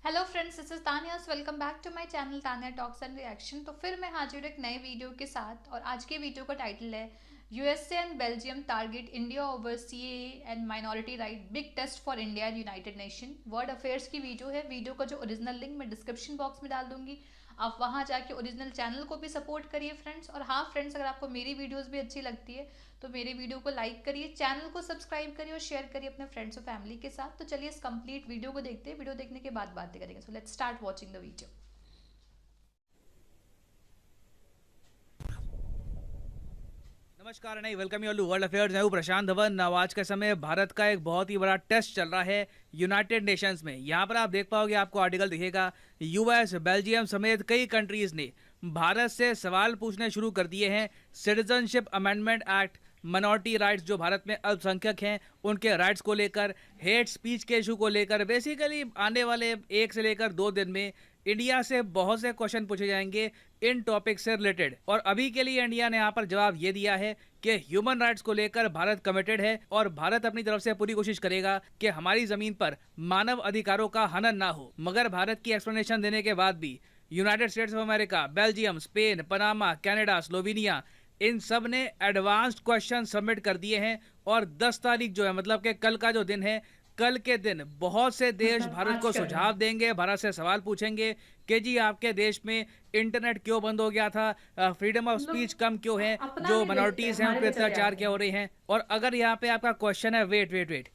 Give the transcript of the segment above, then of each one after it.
Hello friends, this is Tania. Welcome back to my channel Tania talks and reaction. तो फिर मैं हाजिर हूँ एक नए वीडियो के साथ और आज के वीडियो का टाइटल है USA and Belgium target India over CAA and minority right, big test for India and United Nation. World affairs की वीडियो है। वीडियो का जो ओरिजिनल लिंक मैं डिस्क्रिप्शन बॉक्स में डाल दूंगी। आप वहाँ जाके ओरिजिनल चैनल को भी सपोर्ट करिए फ्रेंड्स। और हाँ फ्रेंड्स, अगर आपको मेरी वीडियोस भी अच्छी लगती है तो मेरे वीडियो को लाइक करिए, चैनल को सब्सक्राइब करिए और शेयर करिए अपने फ्रेंड्स और फैमिली के साथ। तो चलिए इस कंप्लीट वीडियो को देखते हैं। वीडियो देखने के बाद बातें करेंगे। So let's start watching the video. नमस्कार नहीं, welcome you all to world affairs. मैं हूं प्रशांत धवन। आज के समय भारत का एक बहुत ही बड़ा टेस्ट चल रहा है यूनाइटेड नेशंस में। यहां पर आप देख पाओगे, आपको आर्टिकल दिखेगा, यूएस, बेल्जियम समेत कई कंट्रीज ने भारत से सवाल पूछने शुरू कर दिए हैं। Citizenship amendment act, minority rights, जो भारत में अल्पसंख्यक हैं उनके राइट्स को लेकर, हेट स्पीच के इशू को लेकर, बेसिकली आने वाले 1 से लेकर 2 दिन में इंडिया से बहुत से क्वेश्चन पूछे जाएंगे इन टॉपिक से रिलेटेड। और अभी के लिए इंडिया ने यहाँ पर जवाब ये दिया है कि ह्यूमन राइट्स को लेकर भारत कमिटेड है और भारत अपनी तरफ से पूरी कोशिश करेगा कि हमारी जमीन पर मानव अधिकारों का हनन ना हो। मगर भारत की एक्सप्लेनेशन देने के बाद भी United States of America, Belgium, Spain, Panama, Canada, Slovenia, इन सब ने एडवांस्ड क्वेश्चन सबमिट कर दिए हैं। और 10 तारीख जो है, मतलब कि कल का जो दिन है, कल के दिन बहुत से देश भारत को सुझाव देंगे, भारत से सवाल पूछेंगे कि जी आपके देश में इंटरनेट क्यों बंद हो गया था, फ्रीडम ऑफ स्पीच कम क्यों है, जो माइनॉरिटीज हैं उन पर अत्याचार क्या हो रहे हैं। और अगर यहाँ पे आपका क्वेश्चन है, वेट वेट वेट,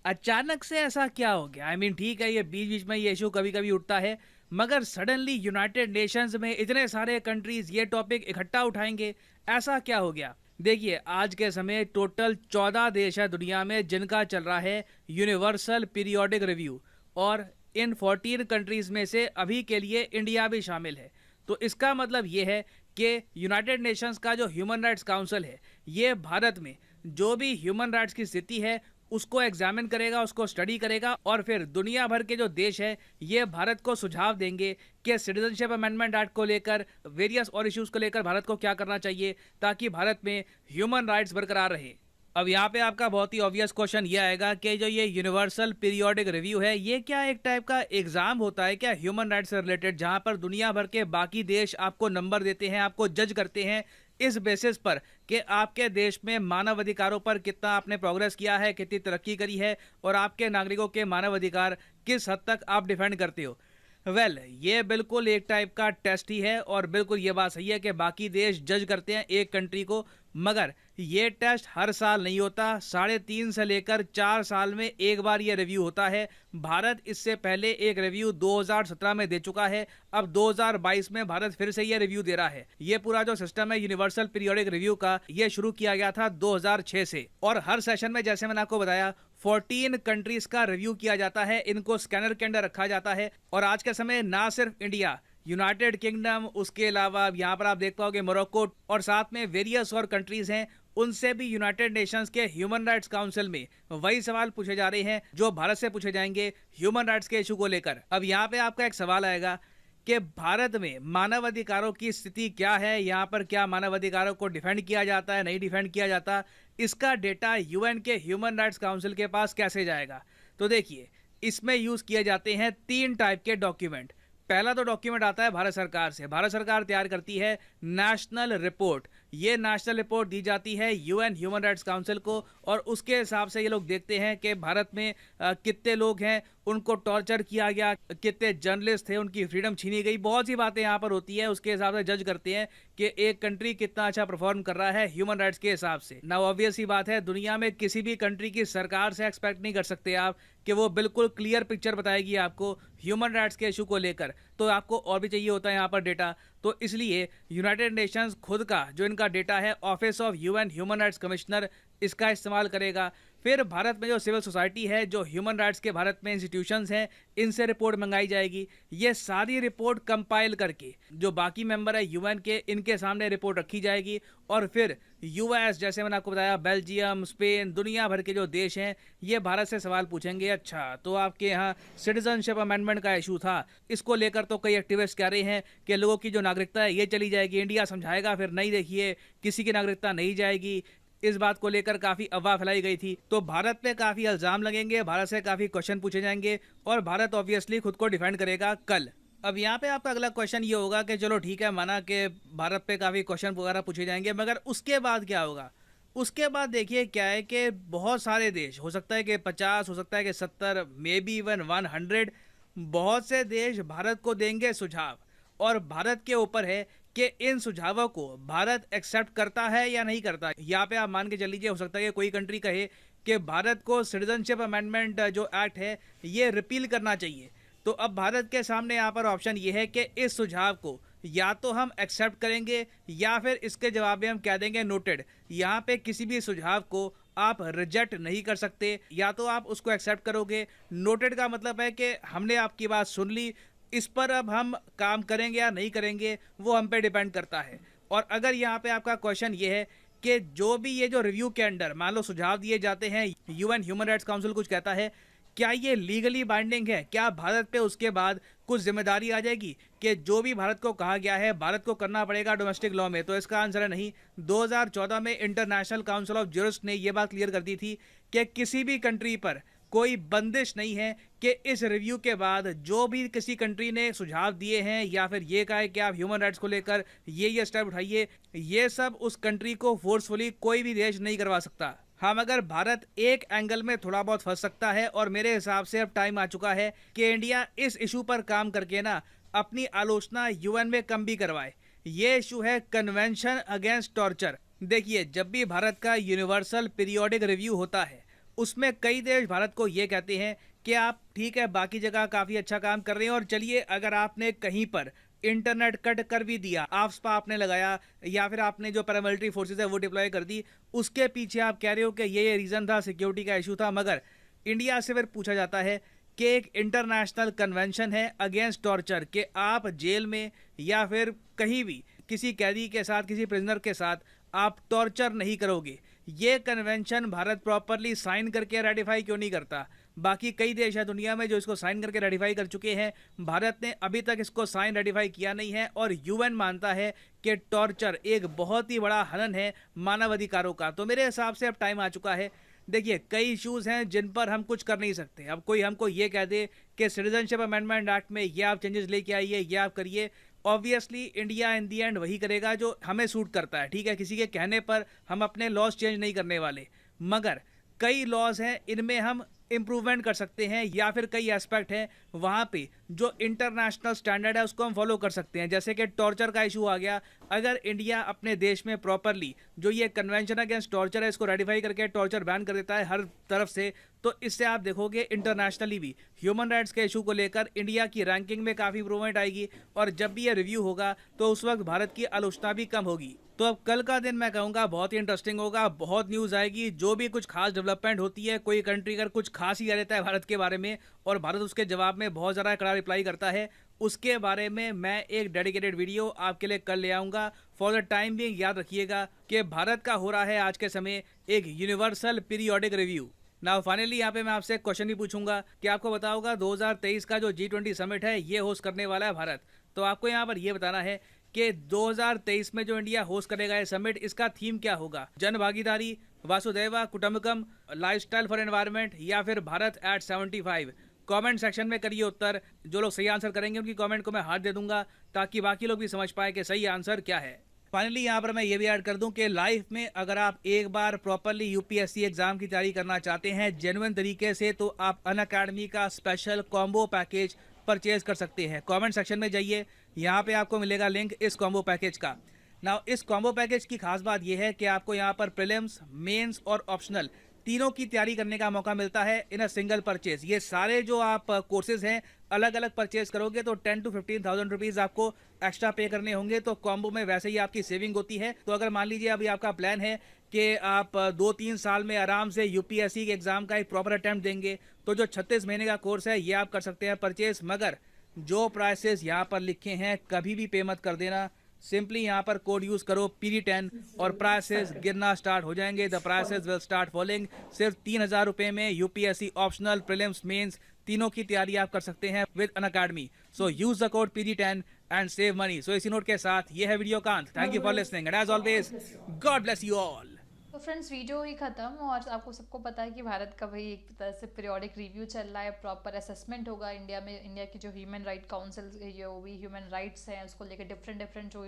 अचानक से ऐसा क्या हो गया? ठीक है, ये बीच बीच में ये इशू कभी कभी उठता है, मगर सडनली यूनाइटेड नेशंस में इतने सारे कंट्रीज ये टॉपिक इकट्ठा उठाएंगे, ऐसा क्या हो गया? देखिए, आज के समय टोटल 14 देश है दुनिया में जिनका चल रहा है यूनिवर्सल पीरियोडिक रिव्यू, और इन 14 कंट्रीज में से अभी के लिए इंडिया भी शामिल है। तो इसका मतलब ये है कि यूनाइटेड नेशंस का जो ह्यूमन राइट्स काउंसिल है, ये भारत में जो भी ह्यूमन राइट्स की स्थिति है उसको एग्जामिन करेगा, उसको स्टडी करेगा, और फिर दुनिया भर के जो देश है ये भारत को सुझाव देंगे कि सिटीजनशिप अमेंडमेंट एक्ट को लेकर, वेरियस और इश्यूज को लेकर भारत को क्या करना चाहिए ताकि भारत में ह्यूमन राइट्स बरकरार रहे। अब यहाँ पे आपका बहुत ही ऑब्वियस क्वेश्चन ये आएगा कि जो ये यूनिवर्सल पीरियोडिक रिव्यू है, ये क्या एक टाइप का एग्जाम होता है क्या ह्यूमन राइट्स से रिलेटेड, जहाँ पर दुनिया भर के बाकी देश आपको नंबर देते हैं, आपको जज करते हैं इस बेसिस पर कि आपके देश में मानव अधिकारों पर कितना आपने प्रोग्रेस किया है, कितनी तरक्की करी है, और आपके नागरिकों के मानव अधिकार किस हद तक आप डिफेंड करते हो? ये बिल्कुल एक टाइप का टेस्ट ही है, और बिल्कुल ये बात सही है कि बाकी देश जज करते हैं एक कंट्री को, मगर ये टेस्ट हर साल नहीं होता। 3.5 से लेकर 4 साल में एक बार ये रिव्यू होता है। भारत इससे पहले एक रिव्यू 2017 में दे चुका है। अब 2022 में भारत फिर से ये रिव्यू दे रहा है। ये पूरा जो सिस्टम है यूनिवर्सल पीरियोडिक रिव्यू का, ये शुरू किया गया था 2006 से, और हर सेशन में, जैसे मैंने आपको बताया, 14 कंट्रीज का रिव्यू किया जाता है, इनको स्कैनर के अंदर रखा जाता है। और आज के समय ना सिर्फ इंडिया, यूनाइटेड किंगडम, उसके अलावा यहाँ पर आप देख पाओगे मोरक्को, और साथ में वेरियस और कंट्रीज हैं, उनसे भी यूनाइटेड नेशंस के ह्यूमन राइट्स काउंसिल में वही सवाल पूछे जा रहे हैं जो भारत से पूछे जाएंगे ह्यूमन राइट्स के इशू को लेकर। अब यहाँ पे आपका एक सवाल आएगा कि भारत में मानव अधिकारों की स्थिति क्या है, यहाँ पर क्या मानव अधिकारों को डिफेंड किया जाता है, नहीं डिफेंड किया जाता, इसका डेटा यूएन के ह्यूमन राइट्स काउंसिल के पास कैसे जाएगा? तो देखिए, इसमें यूज किए जाते हैं 3 टाइप के डॉक्यूमेंट। पहला तो डॉक्यूमेंट आता है भारत सरकार से। भारत सरकार तैयार करती है नेशनल रिपोर्ट। ये नेशनल रिपोर्ट दी जाती है यूएन ह्यूमन राइट्स काउंसिल को, और उसके हिसाब से ये लोग देखते हैं कि भारत में कितने लोग हैं उनको टॉर्चर किया गया, कितने जर्नलिस्ट थे उनकी फ्रीडम छीनी गई, बहुत सी बातें यहाँ पर होती है। उसके हिसाब से जज करते हैं कि एक कंट्री कितना अच्छा परफॉर्म कर रहा है ह्यूमन राइट्स के हिसाब से। ना ऑब्वियस सी बात है, दुनिया में किसी भी कंट्री की सरकार से एक्सपेक्ट नहीं कर सकते आप कि वो बिल्कुल क्लियर पिक्चर बताएगी आपको ह्यूमन राइट्स के इशू को लेकर। तो आपको और भी चाहिए होता है यहाँ पर डेटा। तो इसलिए यूनाइटेड नेशंस खुद का जो इनका डेटा है, office of UN human rights commissioner, इसका इस्तेमाल करेगा। फिर भारत में जो सिविल सोसाइटी है, जो ह्यूमन राइट्स के भारत में इंस्टीट्यूशंस हैं, इनसे रिपोर्ट मंगाई जाएगी। ये सारी रिपोर्ट कंपाइल करके जो बाकी मेंबर है यूएन के, इनके सामने रिपोर्ट रखी जाएगी। और फिर यूएस, जैसे मैंने आपको बताया, बेल्जियम, स्पेन, दुनिया भर के जो देश हैं, ये भारत से सवाल पूछेंगे, अच्छा तो आपके यहाँ सिटीजनशिप अमेंडमेंट का इशू था, इसको लेकर तो कई एक्टिविस्ट कह रहे हैं कि लोगों की जो नागरिकता है ये चली जाएगी। इंडिया समझाएगा फिर नहीं, देखिए किसी की नागरिकता नहीं जाएगी, इस बात को लेकर काफी अफवाह फैलाई गई थी। तो भारत पे काफी इल्जाम लगेंगे, भारत से काफी क्वेश्चन पूछे जाएंगे और भारत ऑब्वियसली खुद को डिफेंड करेगा कल। अब यहाँ पे आपका अगला क्वेश्चन ये होगा कि चलो ठीक है, माना कि भारत पे काफी क्वेश्चन वगैरह पूछे जाएंगे, मगर उसके बाद क्या होगा? उसके बाद देखिए क्या है कि बहुत सारे देश, हो सकता है कि 50, हो सकता है कि 70, मे बी इवन 100, बहुत से देश भारत को देंगे सुझाव और भारत के ऊपर है कि इन सुझावों को भारत एक्सेप्ट करता है या नहीं करता। यहाँ पे आप मान के चल लीजिए, हो सकता है कि कोई कंट्री कहे कि भारत को सिटीजनशिप अमेंडमेंट जो एक्ट है ये रिपील करना चाहिए। तो अब भारत के सामने यहाँ पर ऑप्शन ये है कि इस सुझाव को या तो हम एक्सेप्ट करेंगे या फिर इसके जवाब में हम कह देंगे नोटेड। यहाँ पे किसी भी सुझाव को आप रिजेक्ट नहीं कर सकते, या तो आप उसको एक्सेप्ट करोगे। नोटेड का मतलब है कि हमने आपकी बात सुन ली, इस पर अब हम काम करेंगे या नहीं करेंगे वो हम पे डिपेंड करता है। और अगर यहाँ पे आपका क्वेश्चन ये है कि जो भी ये जो रिव्यू के अंडर मान लो सुझाव दिए जाते हैं, यूएन ह्यूमन राइट्स काउंसिल कुछ कहता है, क्या ये लीगली बाइंडिंग है? क्या भारत पे उसके बाद कुछ जिम्मेदारी आ जाएगी कि जो भी भारत को कहा गया है भारत को करना पड़ेगा डोमेस्टिक लॉ में? तो इसका आंसर है नहीं। 2014 में इंटरनेशनल काउंसिल ऑफ जूरिस्ट ने यह बात क्लियर कर दी थी कि किसी भी कंट्री पर कोई बंदिश नहीं है कि इस रिव्यू के बाद जो भी किसी कंट्री ने सुझाव दिए हैं या फिर ये कहा है कि आप ह्यूमन राइट्स को लेकर ये स्टेप उठाइए, ये सब उस कंट्री को फोर्सफुली कोई भी देश नहीं करवा सकता। हाँ, मगर भारत एक एंगल में थोड़ा बहुत फंस सकता है और मेरे हिसाब से अब टाइम आ चुका है कि इंडिया इस इशू पर काम करके ना अपनी आलोचना यूएन में कम भी करवाए। ये इशू है कन्वेंशन अगेंस्ट टॉर्चर। देखिए, जब भी भारत का यूनिवर्सल पीरियोडिक रिव्यू होता है उसमें कई देश भारत को ये कहते हैं कि आप ठीक है बाकी जगह काफ़ी अच्छा काम कर रहे हैं और चलिए अगर आपने कहीं पर इंटरनेट कट कर भी दिया, आफ्सपा आपने लगाया या फिर आपने जो पैरामिलिट्री फोर्सेज है वो डिप्लॉय कर दी, उसके पीछे आप कह रहे हो कि ये रीज़न था, सिक्योरिटी का इशू था, मगर इंडिया से फिर पूछा जाता है कि एक इंटरनेशनल कन्वेंशन है अगेंस्ट टॉर्चर कि आप जेल में या फिर कहीं भी किसी कैदी के साथ, किसी प्रिजनर के साथ आप टॉर्चर नहीं करोगे। ये कन्वेंशन भारत प्रॉपरली साइन करके रेटिफाई क्यों नहीं करता? बाकी कई देश है दुनिया में जो इसको साइन करके रेटिफाई कर चुके हैं, भारत ने अभी तक इसको साइन रेटिफाई किया नहीं है। और यूएन मानता है कि टॉर्चर एक बहुत ही बड़ा हनन है मानव अधिकारों का। तो मेरे हिसाब से अब टाइम आ चुका है। देखिए, कई इश्यूज हैं जिन पर हम कुछ कर नहीं सकते। अब कोई हमको ये कह दे कि सिटीजनशिप अमेंडमेंट एक्ट में ये आप चेंजेस लेके आइए, ये आप करिए, obviously India in the and वही करेगा जो हमें सूट करता है। ठीक है, किसी के कहने पर हम अपने लॉज चेंज नहीं करने वाले, मगर कई लॉज हैं इनमें हम इम्प्रूवमेंट कर सकते हैं या फिर कई एस्पेक्ट हैं वहाँ पे जो इंटरनेशनल स्टैंडर्ड है उसको हम फॉलो कर सकते हैं। जैसे कि टॉर्चर का इशू आ गया, अगर इंडिया अपने देश में प्रॉपरली जो ये कन्वेंशन अगेंस्ट टॉर्चर है इसको रेटिफाई करके टॉर्चर बैन कर देता है हर तरफ से, तो इससे आप देखोगे इंटरनेशनली भी ह्यूमन राइट्स के इशू को लेकर इंडिया की रैंकिंग में काफ़ी इंप्रूवमेंट आएगी। और जब भी ये रिव्यू होगा तो उस वक्त भारत की आलोचना भी कम होगी। तो अब कल का दिन मैं कहूँगा बहुत ही इंटरेस्टिंग होगा, बहुत न्यूज़ आएगी। जो भी कुछ खास डेवलपमेंट होती है, कोई कंट्री अगर कुछ खास ही कह देता है भारत के बारे में और भारत उसके जवाब में बहुत ज़्यादा कड़ा रिप्लाई करता है, उसके बारे में मैं एक डेडिकेटेड वीडियो आपके लिए कल ले आऊँगा। फॉर द टाइम भी याद रखिएगा कि भारत का हो रहा है आज के समय एक universal periodic review. Now finally यहाँ पे मैं आपसे एक क्वेश्चन भी पूछूंगा कि आपको पता होगा 2023 का जो G20 समिट है ये होस्ट करने वाला है भारत। तो आपको यहाँ पर ये बताना है कि 2023 में जो इंडिया होस्ट करेगा ये समिट, इसका थीम क्या होगा? जन भागीदारी, वासुदेवा कुटुंबकम, लाइफस्टाइल फॉर एनवायरनमेंट या फिर भारत एट 75? कमेंट सेक्शन में करिए उत्तर। जो लोग सही आंसर करेंगे उनकी कमेंट को मैं हाथ दे दूंगा ताकि बाकी लोग भी समझ पाए कि सही आंसर क्या है। फाइनली यहाँ पर मैं ये भी ऐड कर दूं कि लाइफ में अगर आप एक बार प्रॉपरली यूपीएससी एग्जाम की तैयारी करना चाहते हैं जेन्युइन तरीके से, तो आप अनअकैडमी का स्पेशल कॉम्बो पैकेज परचेज कर सकते हैं। कमेंट सेक्शन में जाइए, यहाँ पे आपको मिलेगा लिंक इस कॉम्बो पैकेज का। नाउ इस कॉम्बो पैकेज की खास बात यह है कि आपको यहाँ पर प्रीलिम्स, मेंस और ऑप्शनल तीनों की तैयारी करने का मौका मिलता है इन अ सिंगल परचेज। ये सारे जो आप कोर्सेज हैं अलग अलग परचेज करोगे तो 10 to 15,000 रुपीज़ आपको एक्स्ट्रा पे करने होंगे। तो कॉम्बो में वैसे ही आपकी सेविंग होती है। तो अगर मान लीजिए अभी आपका प्लान है कि आप 2-3 साल में आराम से यूपीएससी के एग्जाम का एक प्रॉपर अटेम्प्ट देंगे, तो जो 36 महीने का कोर्स है ये आप कर सकते हैं परचेज। मगर जो प्राइसेस यहाँ पर लिखे हैं कभी भी पे मत कर देना। सिंपली यहाँ पर कोड यूज करो PD10 और प्राइसेस गिरना स्टार्ट हो जाएंगे। The prices will start falling. सिर्फ 3,000 रुपये में यूपीएससी ऑप्शनल, प्रीलिम्स, मेंस तीनों की तैयारी आप कर सकते हैं with Unacademy. So use the code PD10 and save money. So इसी नोट के साथ ये है वीडियो कांत। Thank you for listening and as always God bless you all. तो फ्रेंड्स वीडियो ही ख़त्म। और आपको सबको पता है कि भारत का भाई एक तरह से पीरियोडिक रिव्यू चल रहा है, प्रॉपर असेसमेंट होगा इंडिया में। इंडिया की जो ह्यूमन राइट काउंसिल, जो भी ह्यूमन राइट्स हैं उसको लेकर डिफरेंट डिफरेंट जो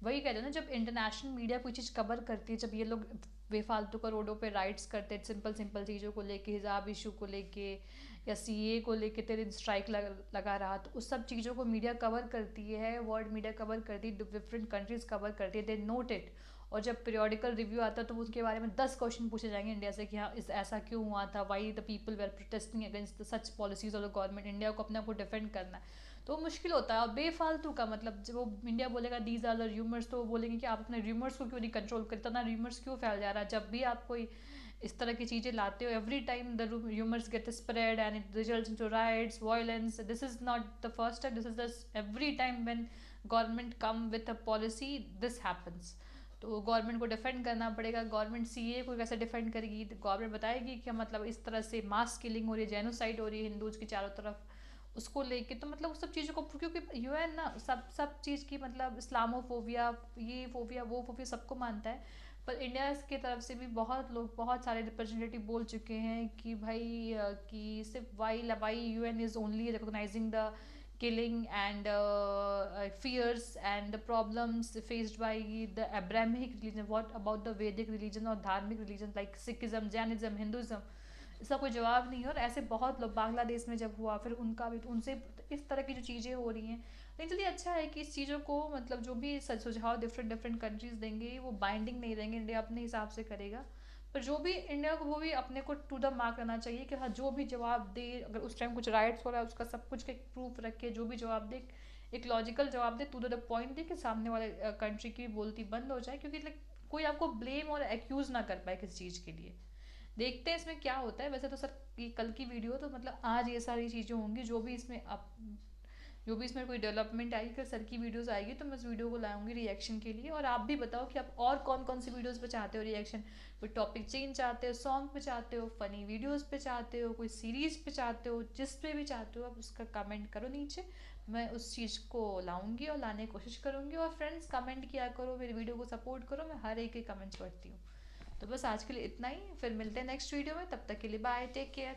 वही कहते हैं ना, जब इंटरनेशनल मीडिया कोई चीज़ कवर करती है, जब ये लोग बेफालतू का रोडों पे राइट्स करते हैं सिंपल सिंपल चीज़ों को लेके, हिजाब इशू को लेके या सीए को लेके, तेरे स्ट्राइक लगा रहा, तो उस सब चीज़ों को मीडिया कवर करती है, वर्ल्ड मीडिया कवर करती है, डिफरेंट कंट्रीज़ कवर करती है, दे नोट इट। और जब पीरियोडिकल रिव्यू आता है तो उसके बारे में 10 क्वेश्चन पूछे जाएंगे इंडिया से कि हाँ इस ऐसा क्यों हुआ था, why the people were protesting against such policies of the government. India को अपने आप को डिफेंड करना है तो मुश्किल होता है। और बेफालतू का मतलब जब वो इंडिया बोलेगा दीज आर द र्यूमर्स, तो वो बोलेंगे कि आप अपने र्यूमर्स को क्यों नहीं कंट्रोल करते, इतना र्यूमर्स क्यों फैल जा रहा है। जब भी आप कोई इस तरह की चीज़ें लाते हो, every time the rumours get spread and it results into riots, violence. This is not the first time, this is the every time when government come with a policy this happens. तो government को डिफेंड करना पड़ेगा। Government CA को कैसे defend करेगी, तो government बताएगी कि मतलब इस तरह से मास किलिंग हो रही है, जेनोसाइड हो रही है हिंदूज की चारों तरफ, उसको लेके। तो मतलब उस सब चीज़ों को, क्योंकि यूएन ना सब चीज़ की मतलब इस्लामोफोबिया, ये फोबिया वो फोबिया सबको मानता है। पर इंडिया की तरफ से भी बहुत लोग, बहुत सारे रिप्रेजेंटेटिव बोल चुके हैं कि भाई कि सिर्फ why UN is only recognising the killing and fears and the problems faced by the Abrahamic religion. What about the Vedic religion और धार्मिक religion like Sikhism, Jainism, Hinduism? इसका कोई जवाब नहीं है। और ऐसे बहुत लोग, बांग्लादेश में जब हुआ फिर उनका भी, उनसे इस तरह की जो चीज़ें हो रही हैं। लेकिन चलिए अच्छा है कि इस चीज़ों को मतलब जो भी सुझाव डिफरेंट डिफरेंट कंट्रीज़ देंगे वो बाइंडिंग नहीं रहेंगे, इंडिया अपने हिसाब से करेगा। पर जो भी इंडिया को, वो भी अपने को टू द मार्क रहना चाहिए कि हाँ जो भी जवाब दे, अगर उस टाइम कुछ राइट्स हो रहा है उसका सब कुछ का प्रूफ रखे, जो भी जवाब दे एक लॉजिकल जवाब दे, टू द पॉइंट दे, कि सामने वाले कंट्री की बोलती बंद हो जाए। क्योंकि लाइक कोई आपको ब्लेम और एक्यूज़ ना कर पाए किसी चीज़ के लिए। देखते हैं इसमें क्या होता है। वैसे तो सर ये कल की वीडियो, तो मतलब आज ये सारी चीज़ें होंगी, जो भी इसमें आप, जो भी इसमें कोई डेवलपमेंट आएगी, फिर सर की वीडियोस आएगी तो मैं इस वीडियो को लाऊंगी रिएक्शन के लिए। और आप भी बताओ कि आप और कौन कौन सी वीडियोस पे चाहते हो रिएक्शन, कोई टॉपिक चेंज चाहते हो, सॉन्ग पे चाहते हो, फनी वीडियोस पे चाहते हो, कोई सीरीज़ पे चाहते हो, जिस पे भी चाहते हो आप उसका कमेंट करो नीचे। मैं उस चीज़ को लाऊंगी और लाने की कोशिश करूँगी। और फ्रेंड्स कमेंट किया करो, मेरी वीडियो को सपोर्ट करो, मैं हर एक के कमेंट्स पढ़ती हूँ। तो बस आज के लिए इतना ही, फिर मिलते हैं नेक्स्ट वीडियो में। तब तक के लिए बाय, टेक केयर।